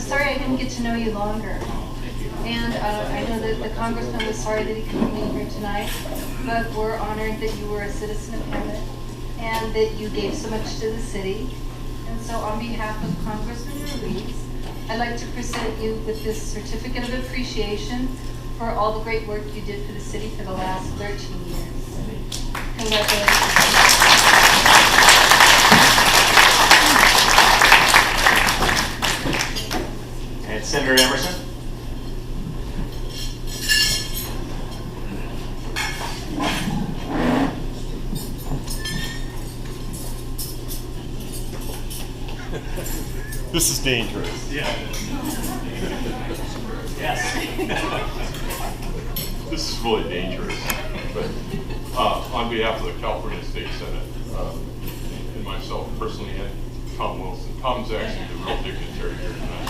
sorry I didn't get to know you longer. And I know that the congressman was sorry that he couldn't be here tonight, but we're honored that you were a citizen of Hemet and that you gave so much to the city. And so on behalf of Congressman Ruiz, I'd like to present you with this certificate of appreciation for all the great work you did for the city for the last 13 years. Congratulations. And Senator Emerson. This is dangerous. Yeah. Yes. This is really dangerous. But on behalf of the California State Senate and myself personally, and Tom Wilson, Tom's actually the real dignitary here tonight.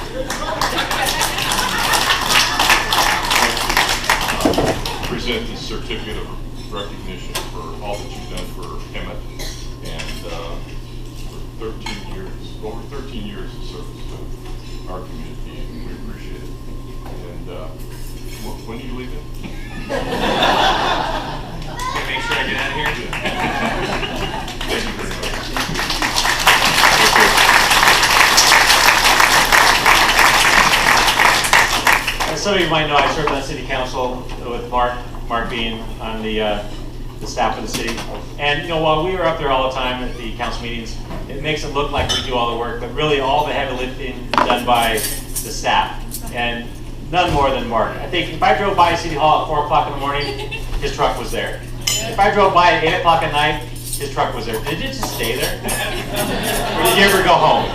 Present this certificate of recognition for all that you've done for Hemet and for 13 years, over 13 years of service to our community, and we appreciate it. And when are you leaving? Can I make sure I get out of here? Thank you very much. As some of you might know, I served on the city council with Mark being on the staff of the city. And you know, while we were up there all the time at the council meetings, it makes it look like we do all the work, but really all the heavy lifting is done by the staff, and none more than Mark. I think if I drove by City Hall at 4 o'clock in the morning, his truck was there. If I drove by at 8 o'clock at night, his truck was there. Did it just stay there? Or did you ever go home?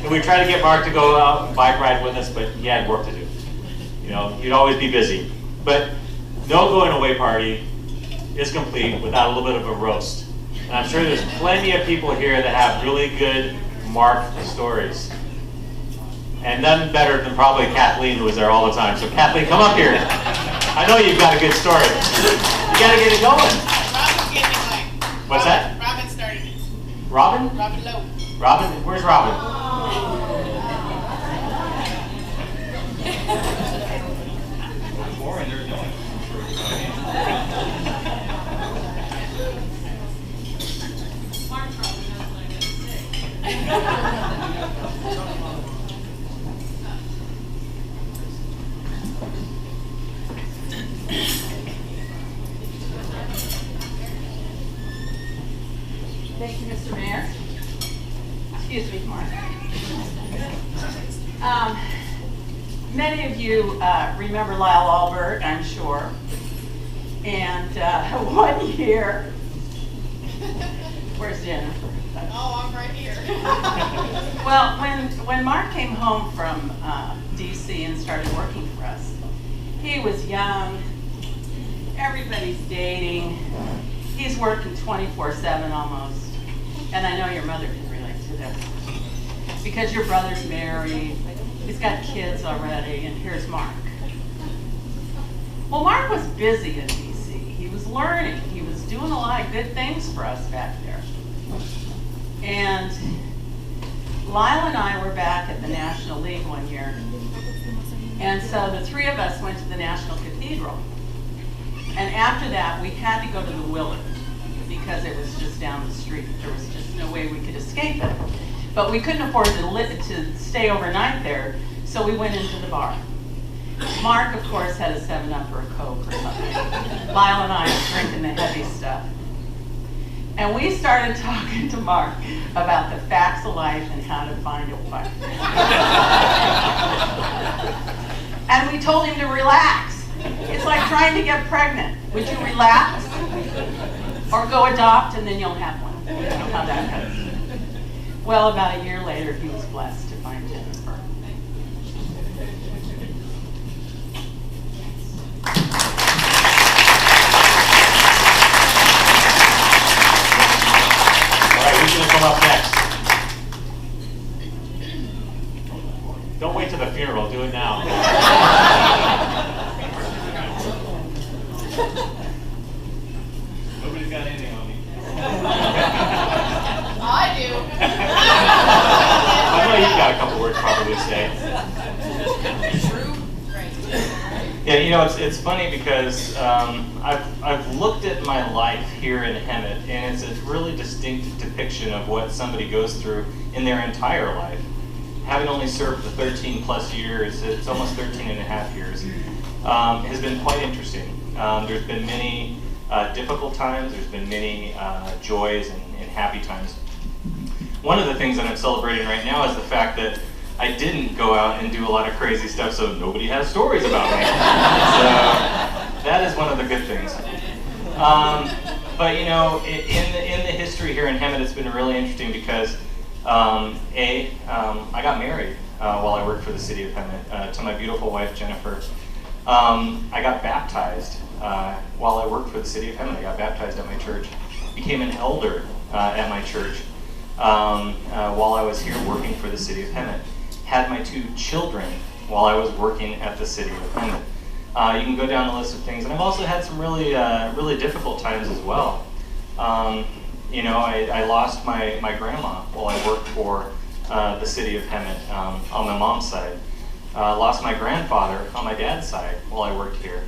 And we tried to get Mark to go out and bike ride with us, but he had work to do. You know, he'd always be busy. But no going away party is complete without a little bit of a roast. And I'm sure there's plenty of people here that have really good Mark stories. And none better than probably Kathleen, who was there all the time. So Kathleen, come up here. I know you've got a good story. You gotta get it going. Robin gave me mine. What's that? Robin started it. Robin? Robin Lowe. Robin? Where's Robin? Thank you, Mr. Mayor. Excuse me, Mark. Many of you remember Lyle Albert, I'm sure. And one year, where's Jennifer? Oh, I'm right here. Well, when Mark came home from DC and started working for us, he was young, everybody's dating, he's working 24/7 almost. And I know your mother can relate to this. Because your brother's married, he's got kids already, and here's Mark. Well, Mark was busy in DC. He was learning. He was doing a lot of good things for us back there. And Lyle and I were back at the National League one year. And so the three of us went to the National Cathedral. And after that, we had to go to the Willard because it was just down the street. There was just no way we could escape it. But we couldn't afford to stay overnight there, so we went into the bar. Mark, of course, had a 7-Up or a Coke or something. Lyle and I were drinking the heavy stuff. And we started talking to Mark about the facts of life and how to find a wife. And we told him to relax. It's like trying to get pregnant. Would you relax? Or go adopt and then you'll have one. You know how that goes. Well, about a year later, he was blessed to find Jennifer. All right, who's going to come up next? Don't wait till the funeral, do it now. Nobody's got anything on me. I do. I know you've got a couple words. would probably say. True, right. Yeah, you know, it's funny because I've looked at my life here in Hemet, and it's a really distinct depiction of what somebody goes through in their entire life. Having only served the 13 plus years, it's almost 13 and a half years, has been quite interesting. There's been many difficult times, there's been many joys and happy times. One of the things that I'm celebrating right now is the fact that I didn't go out and do a lot of crazy stuff, so nobody has stories about me. So that is one of the good things. But you know, in the history here in Hemet, it's been really interesting because I got married while I worked for the city of Hemet to my beautiful wife Jennifer. I got baptized while I worked for the city of Hemet. I got baptized at my church. Became an elder at my church while I was here working for the city of Hemet. Had my 2 children while I was working at the city of Hemet. You can go down the list of things, and I've also had some really difficult times as well. You know, I lost my grandma while I worked for the city of Hemet on my mom's side. Lost my grandfather on my dad's side while I worked here.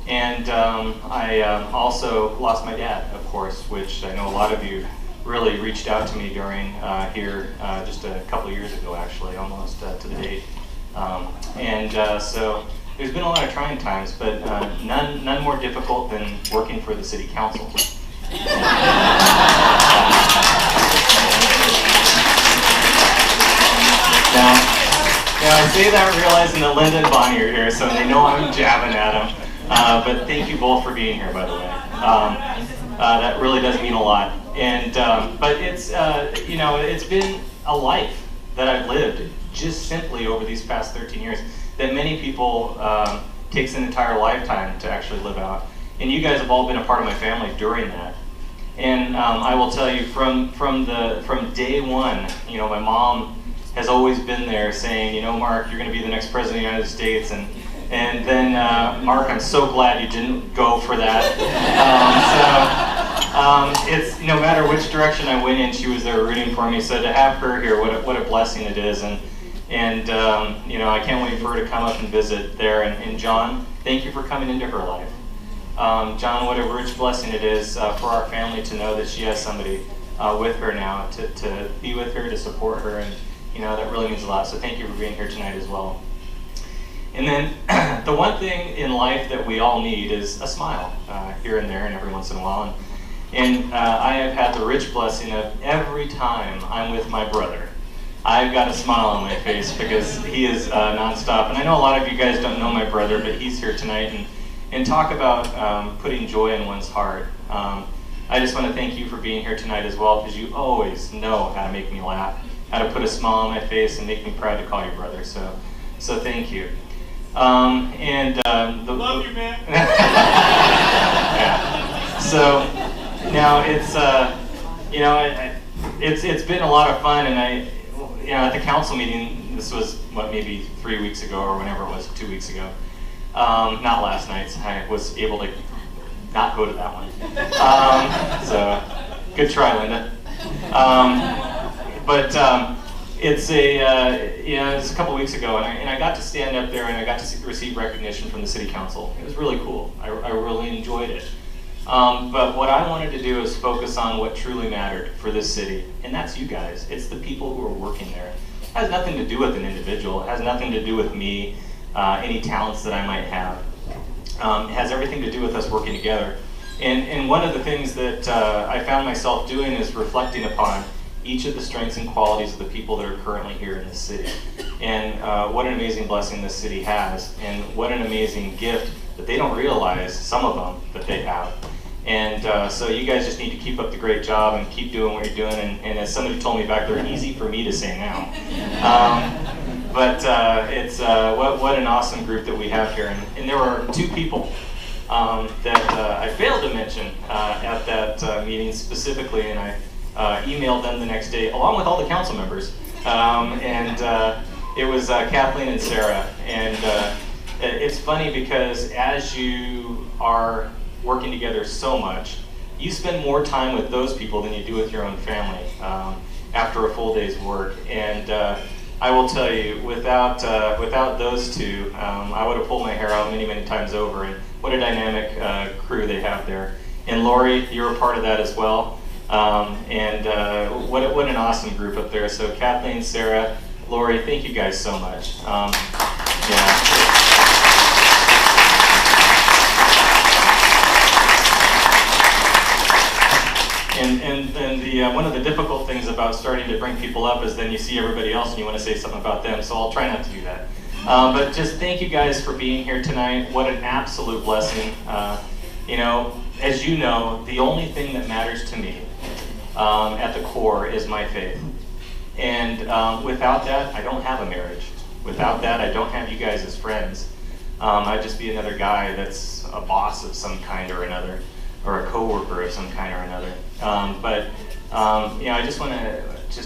And I also lost my dad, of course, which I know a lot of you really reached out to me during here just a couple of years ago, actually, almost to the date. So there's been a lot of trying times, but none more difficult than working for the city council. Now I say that realizing that Linda and Bonnie are here, so they know I'm jabbing at them. But thank you both for being here, by the way. That really does mean a lot. And but it's you know, it's been a life that I've lived just simply over these past 13 years that many people takes an entire lifetime to actually live out. And you guys have all been a part of my family during that. And I will tell you from day one, you know, my mom has always been there saying, you know, Mark, you're going to be the next president of the United States, and then Mark, I'm so glad you didn't go for that. It's no matter which direction I went in, she was there rooting for me. So to have her here, what a blessing it is, and you know, I can't wait for her to come up and visit there. And John, thank you for coming into her life. John, what a rich blessing it is for our family to know that she has somebody with her now to be with her, to support her, and you know, that really means a lot. So thank you for being here tonight as well. And then the one thing in life that we all need is a smile here and there and every once in a while. And I have had the rich blessing of every time I'm with my brother, I've got a smile on my face because he is nonstop. And I know a lot of you guys don't know my brother, but he's here tonight. And talk about putting joy in one's heart. I just want to thank you for being here tonight as well, because you always know how to make me laugh, how to put a smile on my face and make me proud to call you brother. So thank you. Love you, man. Yeah. So now it's you know, it's been a lot of fun, and you know, at the council meeting, this was maybe 3 weeks ago or whenever it was, 2 weeks ago. Not last night. I was able to not go to that one. So good try, Linda. It's a couple weeks ago, and I got to stand up there and I got to receive recognition from the city council. It was really cool. I really enjoyed it. But what I wanted to do is focus on what truly mattered for this city, and that's you guys. It's the people who are working there. It has nothing to do with an individual. It has nothing to do with me, any talents that I might have. It has everything to do with us working together. And one of the things that I found myself doing is reflecting upon each of the strengths and qualities of the people that are currently here in this city. And what an amazing blessing this city has, and what an amazing gift that they don't realize, some of them, that they have. And so you guys just need to keep up the great job and keep doing what you're doing. And as somebody told me back there, easy for me to say now. It's what an awesome group that we have here. And there were 2 people that I failed to mention at that meeting specifically, and I emailed them the next day along with all the council members. It was Kathleen and Sarah. And it's funny because as you are working together so much, you spend more time with those people than you do with your own family after a full day's work. And I will tell you, without those two, I would have pulled my hair out many times over. And what a dynamic crew they have there. And Lori, you're a part of that as well. What an awesome group up there. So Kathleen, Sarah, Lori, thank you guys so much. And one of the difficult things about starting to bring people up is then you see everybody else and you want to say something about them, so I'll try not to do that. But just thank you guys for being here tonight. What an absolute blessing. As you know, the only thing that matters to me at the core is my faith. And without that, I don't have a marriage. Without that, I don't have you guys as friends. I'd just be another guy that's a boss of some kind or another, or a coworker of some kind or another. I just want to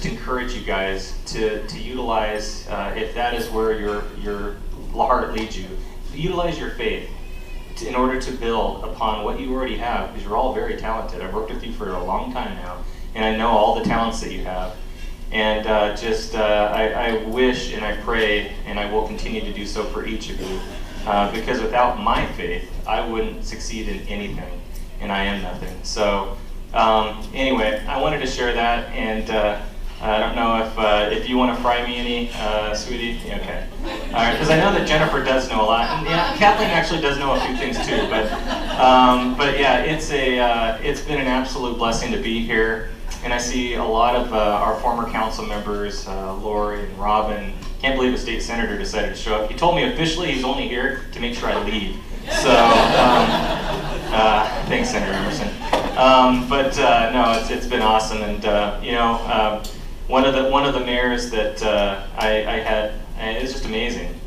encourage you guys to utilize, if that is where your heart leads you, utilize your faith in order to build upon what you already have, because you're all very talented. I've worked with you for a long time now, and I know all the talents that you have. And I wish and I pray, and I will continue to do so for each of you, because without my faith, I wouldn't succeed in anything, and I am nothing. So anyway, I wanted to share that, and I don't know if you want to fry me any, sweetie. Okay. All right, because I know that Jennifer does know a lot, and yeah, Kathleen actually does know a few things too. But yeah, it's been an absolute blessing to be here. And I see a lot of our former council members, Lori and Robin. Can't believe a state senator decided to show up. He told me officially he's only here to make sure I leave. So, thanks, Senator Emerson. No, it's been awesome. And one of the mayors that I had, it's just amazing.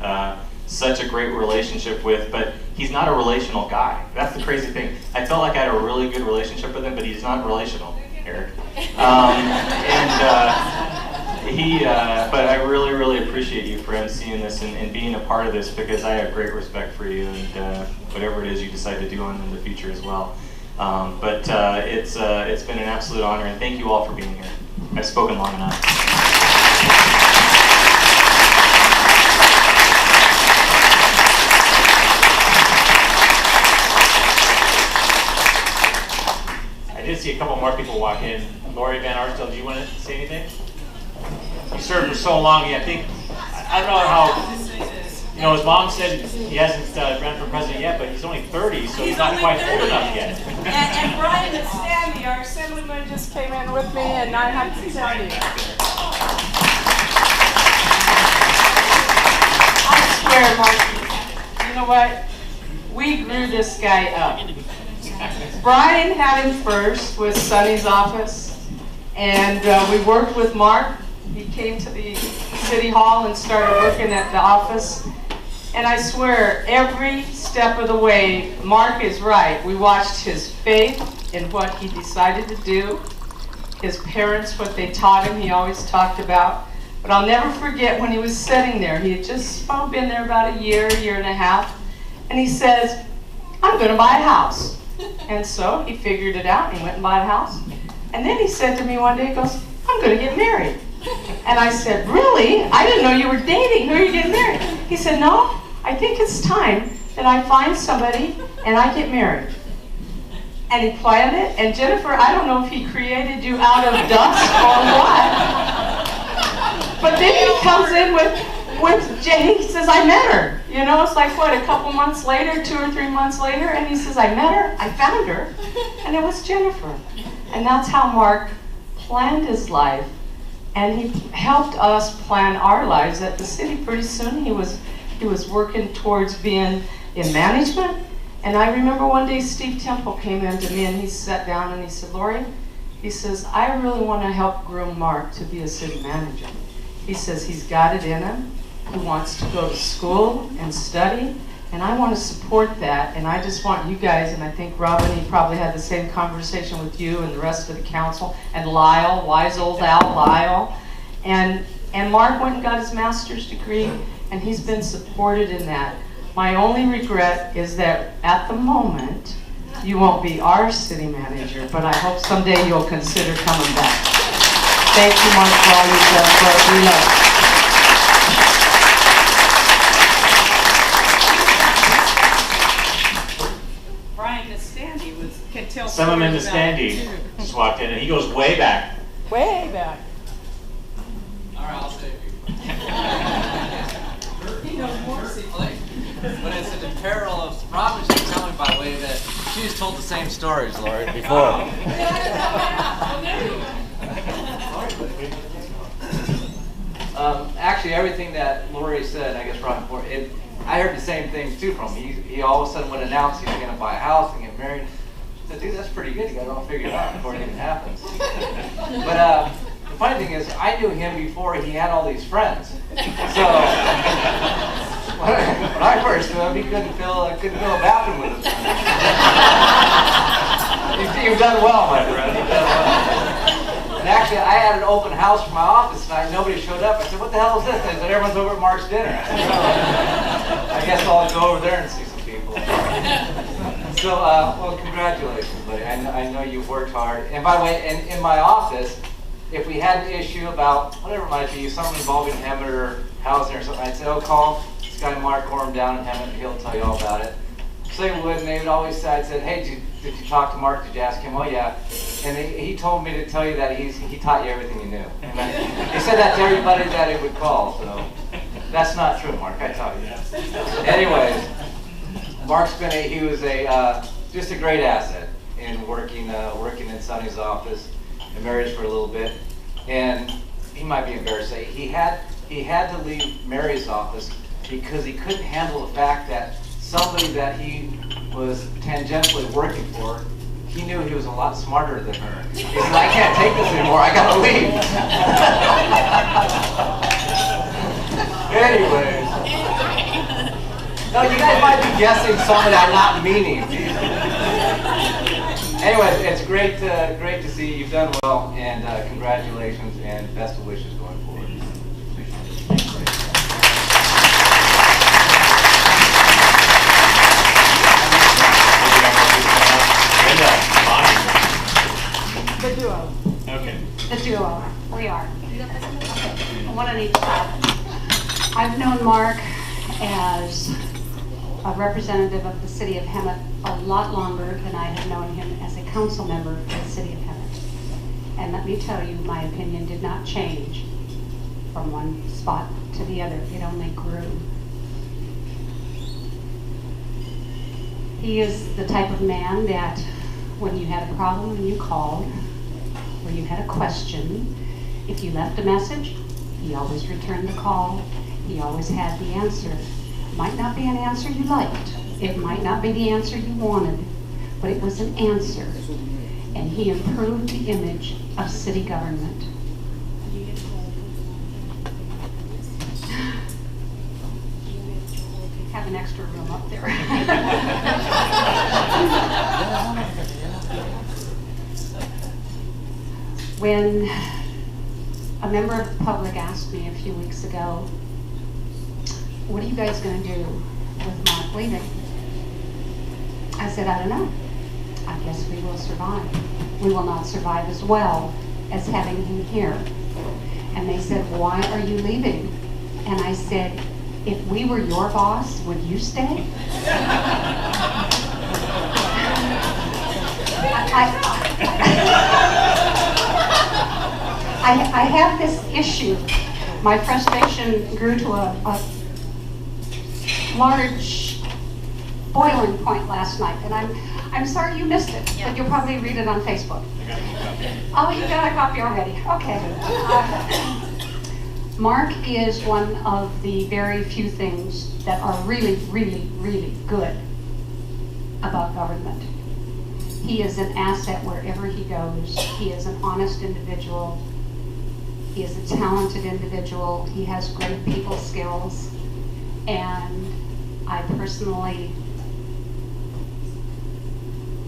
Such a great relationship with, but he's not a relational guy. That's the crazy thing. I felt like I had a really good relationship with him, but he's not relational. Eric. But I really appreciate you for emceeing this and being a part of this, because I have great respect for you and whatever it is you decide to do on in the future as well. It's been an absolute honor, and thank you all for being here. I've spoken long enough. I did see a couple more people walk in. Lori Van Arsdale, do you want to say anything? You served for so long. I think, I don't know how, his mom said he hasn't run for president yet, but he's only 30, so he's not quite old enough yet. And Brian and Sandy, our assemblyman, just came in with me, and I have to tell you. I swear, Marky, you know what? We grew this guy up. Brian had him first with Sonny's office, and we worked with Mark. He came to the city hall and started working at the office. And I swear, every step of the way, Mark is right. We watched his faith in what he decided to do, his parents, what they taught him, he always talked about. But I'll never forget when he was sitting there. He had just been there about a year and a half, and he says, I'm going to buy a house. And so he figured it out, and he went and bought a house. And then he said to me one day, he goes, I'm going to get married. And I said, really? I didn't know you were dating. Who are you getting married? He said, no, I think it's time that I find somebody and I get married. And he planned it. And Jennifer, I don't know if he created you out of dust or what. But then he comes in with Jay. He says, I met her. It's like, what, a couple months later, 2 or 3 months later, and he says, I met her, I found her, and it was Jennifer. And that's how Mark planned his life, and he helped us plan our lives at the city. Pretty soon he was working towards being in management. And I remember one day Steve Temple came in to me, and he sat down and he said, Lori, he says, I really want to help groom Mark to be a city manager. He says he's got it in him. He wants to go to school and study, and I want to support that. And I just want you guys, and I think Robin, he probably had the same conversation with you and the rest of the council, and Lyle, wise old Lyle. And Mark went and got his master's degree, and he's been supported in that. My only regret is that at the moment, you won't be our city manager, but I hope someday you'll consider coming back. Thank you, Mark, for all you've done for us. We love you. some of them in the standee just walked in, and he goes way back. Way back. All right, I'll save you. He knows more secretly. But it's in peril of Robin, she's telling by way that she's told the same stories, Lord, before. Actually, everything that Lori said, I guess Robin, I heard the same things too from him. He all of a sudden would announce he was going to buy a house and get married. I said, dude, that's pretty good. You got it all figured out before it even happens. But the funny thing is, I knew him before he had all these friends. So when I first knew him, he couldn't fill a bathroom with his friends. You've done well, my friend. You've done well. And actually, I had an open house for my office tonight. Nobody showed up. I said, what the hell is this? They said, everyone's over at Mark's dinner. I said, oh, I guess I'll go over there and see some people. So, well, congratulations, buddy. I know you've worked hard. And by the way, in my office, if we had an issue about whatever it might be, something involving Hemet or housing or something, I'd say, oh, call this guy Mark Orme down in Hemet, and he'll tell you all about it. So they would, and they would always say, I'd say, hey, did you talk to Mark? Did you ask him? Oh, yeah. And he told me to tell you that he taught you everything you knew. And he said that to everybody that he would call, so that's not true, Mark. I taught you. Anyways, Mark's he was just a great asset in working in Sonny's office. And married for a little bit, and he might be embarrassed to say he had to leave Mary's office because he couldn't handle the fact that somebody that he was tangentially working for, he knew he was a lot smarter than her. He said, I can't take this anymore, I gotta leave. Anyways. No, you guys might be guessing some of that, not meaning. Anyways, it's great to see you. You've done well, and congratulations and best of wishes going forward. The duo. Okay. The duo. We are. One on each side. I've known Mark as a representative of the city of Hemet a lot longer than I have known him as a council member for the city of Hemet. And let me tell you, my opinion did not change from one spot to the other. It only grew. He is the type of man that when you had a problem and you called, or you had a question, if you left a message, he always returned the call. He always had the answer. It might not be an answer you liked. It might not be the answer you wanted, but it was an answer. And he improved the image of city government. Have an extra room up there. When a member of the public asked me a few weeks ago, what are you guys going to do with Mark leaving? I said, I don't know. I guess we will survive. We will not survive as well as having him here. And they said, why are you leaving? And I said, if we were your boss, would you stay? I have this issue. My frustration grew to a large boiling point last night, and I'm sorry you missed it, but you'll probably read it on Facebook. Oh, you got a copy already. Okay. Mark is one of the very few things that are really, really, really good about government. He is an asset wherever he goes. He is an honest individual. He is a talented individual. He has great people skills. And I personally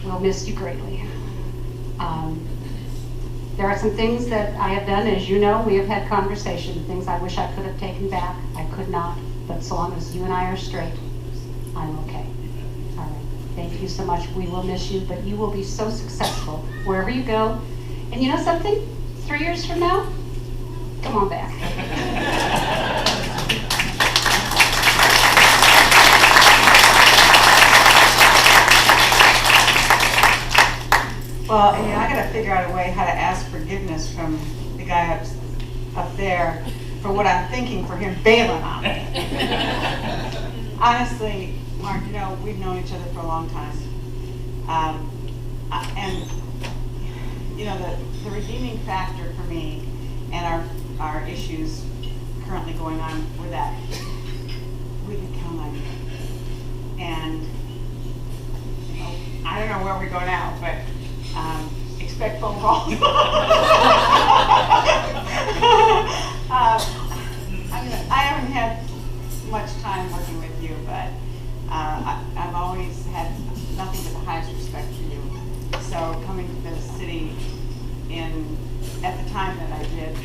will miss you greatly. There are some things that I have done, as you know, we have had conversation, things I wish I could have taken back. I could not, but so long as you and I are straight, I'm okay. All right, thank you so much. We will miss you, but you will be so successful wherever you go. And you know something? 3 years from now, come on back. figure out a way how to ask forgiveness from the guy up there for what I'm thinking for him bailing on me. Honestly, Mark, you know, we've known each other for a long time. And, you know, the redeeming factor for me and our issues currently going on were that we can count on you. And, you know, I don't know where we go now, but expect phone calls. I haven't had much time working with you, but I've always had nothing but the highest respect for you. So coming to the city at the time that I did,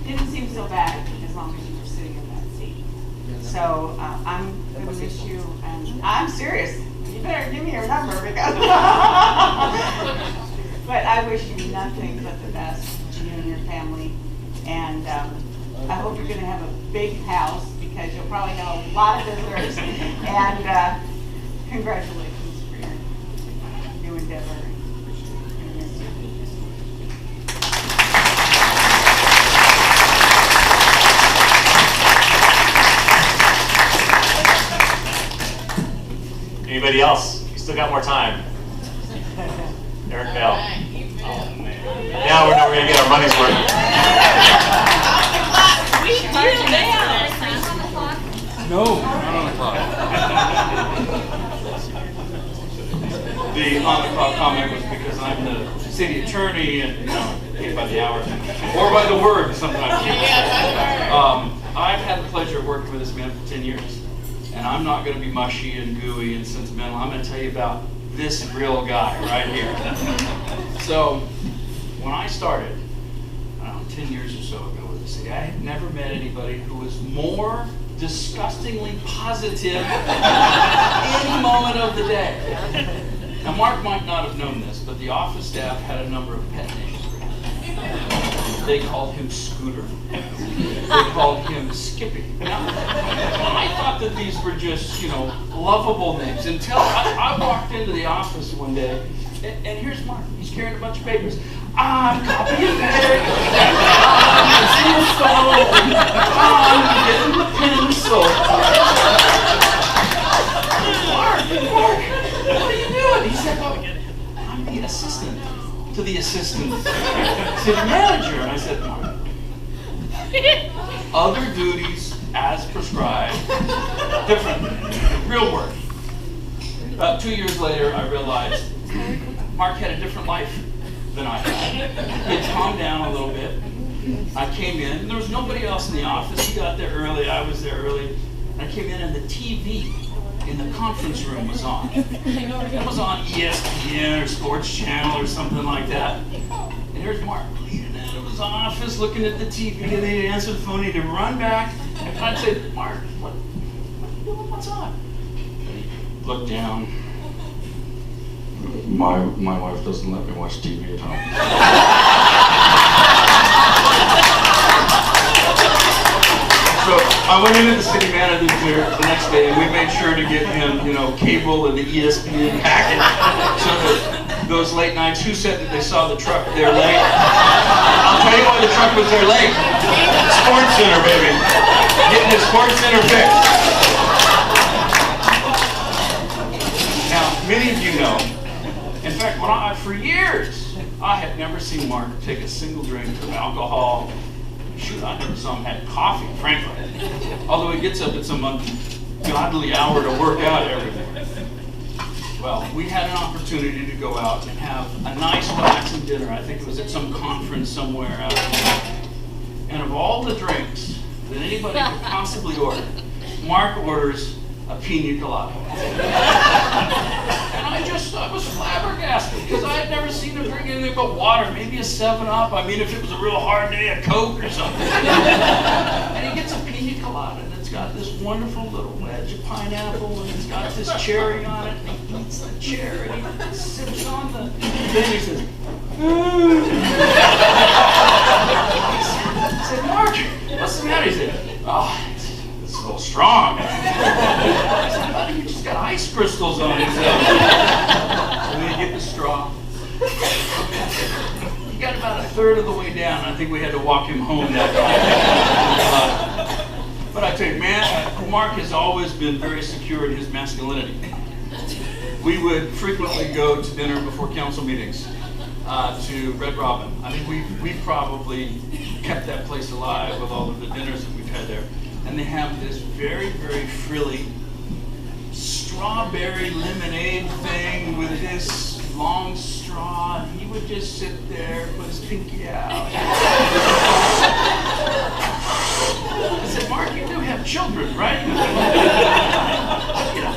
didn't seem so bad as long as you were sitting in that seat. So I'm going to miss you, and I'm serious. You better give me your number because. But I wish you nothing but the best to you and your family, and I hope you're going to have a big house because you'll probably have a lot of visitors. And congratulations for your new endeavor. I'm gonna miss you. Anybody else? You still got more time. Eric Bell. Oh, man. Now we're going to get our money's worth. No, not on the clock. The on the clock comment was because I'm the city attorney and, you know, paid by the hour or by the word sometimes. I've had the pleasure of working with this man for 10 years. And I'm not going to be mushy and gooey and sentimental. I'm going to tell you about this real guy right here. So, when I started, 10 years or so ago with the city, I had never met anybody who was more disgustingly positive any moment of the day. Now, Mark might not have known this, but the office staff had a number of pet names for him. They called him Scooter. They called him Skippy. Now, I thought that these were just, you know, lovable names until I walked into the office one day, and here's Mark. He's carrying a bunch of papers. I'm copying paper. I'm using the phone. I'm getting the pencil. Mark, what are you doing? He said, well, I'm the assistant to the assistant city manager. And I said, Mark, other duties as prescribed, different, real work. About 2 years later, I realized Mark had a different life than I had. He had calmed down a little bit. I came in, and there was nobody else in the office. He got there early, I was there early. I came in, and the TV in the conference room was on. It was on ESPN or Sports Channel or something like that. And here's Mark leaning out of his office, looking at the TV, and he'd answer the phone, he'd run back, and I'd say, Mark, what are you doing? What's on? And he'd look down. My wife doesn't let me watch TV at home. So I went into the city manager the next day, and we made sure to get him, you know, cable and the ESPN package. So that those late nights, who said that they saw the truck there late? I'll tell you why the truck was there late. Sports Center, baby. Getting the Sports Center fixed. Now, many of you know, in fact, for years, I had never seen Mark take a single drink of alcohol. Shoot, I never saw him have coffee, frankly. Although he gets up at some ungodly hour to work out every morning. Well, we had an opportunity to go out and have a nice, relaxing dinner. I think it was at some conference somewhere out there. And of all the drinks that anybody could possibly order, Mark orders a pina colada. And I was flabbergasted because I had never seen him drink anything but water, maybe a 7-Up. I mean, if it was a real hard day, a Coke or something. And he gets a pina colada, and it's got this wonderful little wedge of pineapple, and it's got this cherry on it, and he eats the cherry, and he sips on the... Then he says, I said, Mark, what's the matter? He said, oh, it's a little strong. I said, buddy, you just got ice crystals on it. So then you get the straw, third of the way down. I think we had to walk him home that night. But I tell you, man, Mark has always been very secure in his masculinity. We would frequently go to dinner before council meetings to Red Robin. I think we probably kept that place alive with all of the dinners that we've had there. And they have this very, very frilly strawberry lemonade thing with this long straw. He would just sit there, put his pinky out. I said, Mark, you do have children, right? You know,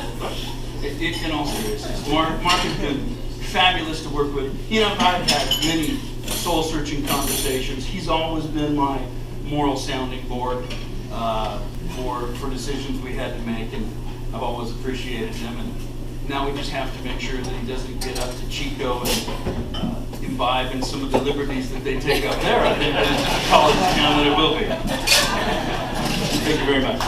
in all seriousness, Mark has been fabulous to work with. You know, I've had many soul-searching conversations. He's always been my moral sounding board for decisions we had to make, and I've always appreciated him. And now we just have to make sure that he doesn't get up to Chico and imbibe in some of the liberties that they take up there. I think that it's a college town that it will be. Thank you very much.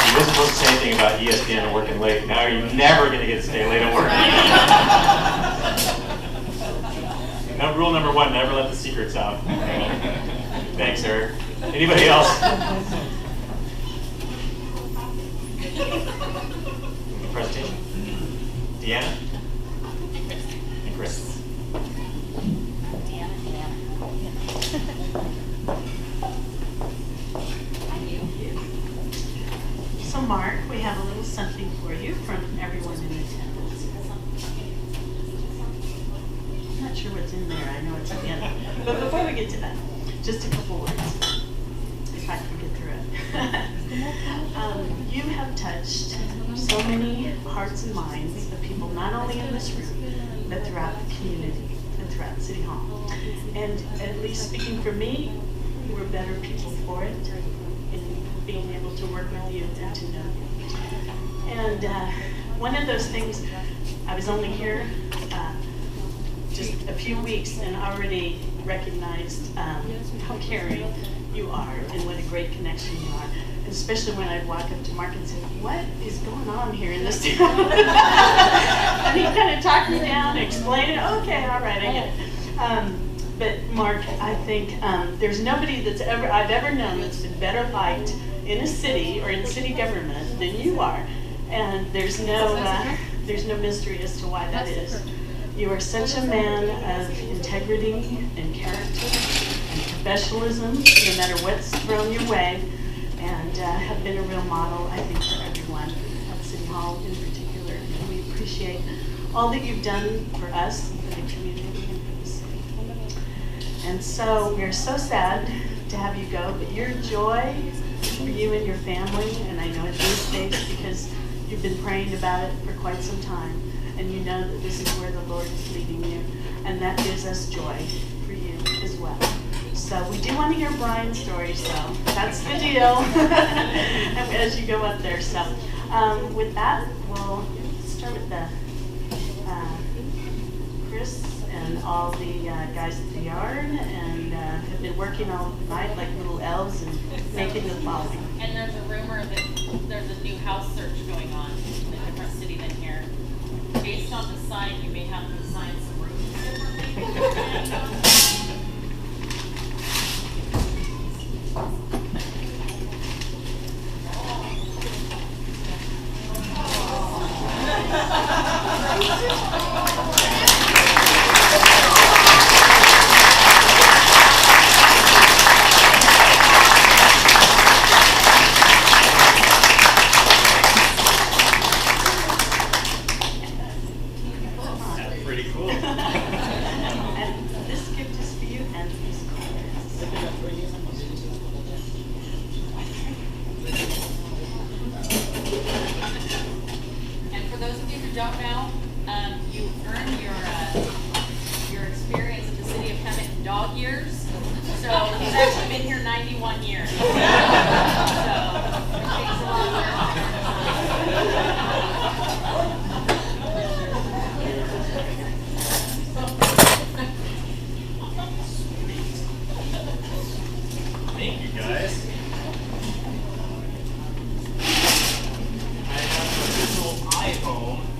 You weren't supposed to say anything about ESPN and working late. Now you're never going to get to stay late at work. Now, rule number 1, never let the secrets out. Thanks, Eric. Anybody else? Presentation? Deanna? And Chris. So Mark, we have a little something for you from everyone in attendance. I'm not sure what's in there, I know it's at the end. But before we get to that, just a couple words, if I can get through it. You have touched so many hearts and minds of people, not only in this room, but throughout the community and throughout City Hall. And at least speaking for me, we're better people for it, in being able to work with you and to know you. And one of those things, I was only here just a few weeks and already recognized how caring you are and what a great connection you are. And especially when I'd walk up to Mark and say, what is going on here in this town? And he kind of talked me down and explained it. Okay, all right, I get it. But Mark, I think there's nobody I've ever known that's been better liked in a city or in city government than you are. And there's no mystery as to why that is. You are such a man of integrity and character and professionalism, no matter what's thrown your way, and have been a real model, I think, for everyone at City Hall in particular. And we appreciate all that you've done for us, for the community, and for the city. And so we're so sad to have you go, but your joy for you and your family, and I know it's in space because you've been praying about it for quite some time, and you know that this is where the Lord is leading you, and that gives us joy for you as well. So we do want to hear Brian's story, so that's the deal as you go up there. So with that, we'll start with the Chris and all the guys at the yard, and have been working all night like little elves and making the following. And there's a rumor that there's a new house search going on in a different city than here. Based on the sign, you may have to assign some rooms differently.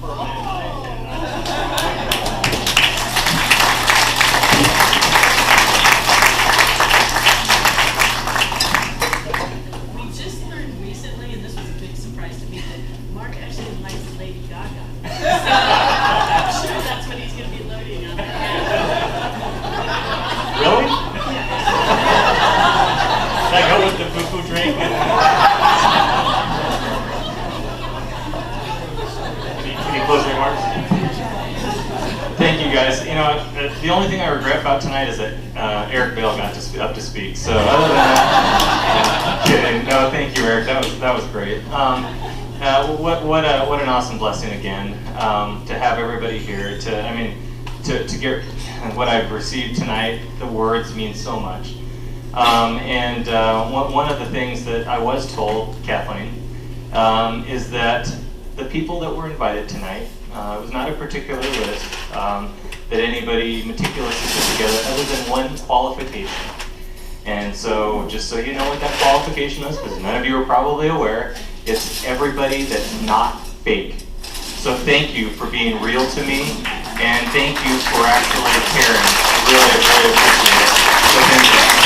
We just learned recently, and this was a big surprise to me, that Mark actually likes Lady Gaga. I'm sure that's what he's going to be loading on. Really? Does that go with the poo-poo drink? Any closing remarks? Thank you, guys. You know, the only thing I regret about tonight is that Eric Bale got up to speak. So other than that, kidding. No, thank you, Eric. That was great. What an awesome blessing again to have everybody here. To get what I've received tonight. The words mean so much. One of the things that I was told, Kathleen, is that the people that were invited tonight, it was not a particular list that anybody meticulously put together other than one qualification. And so, just so you know what that qualification is, because none of you are probably aware, it's everybody that's not fake. So thank you for being real to me, and thank you for actually caring. I really appreciate it. So thank you.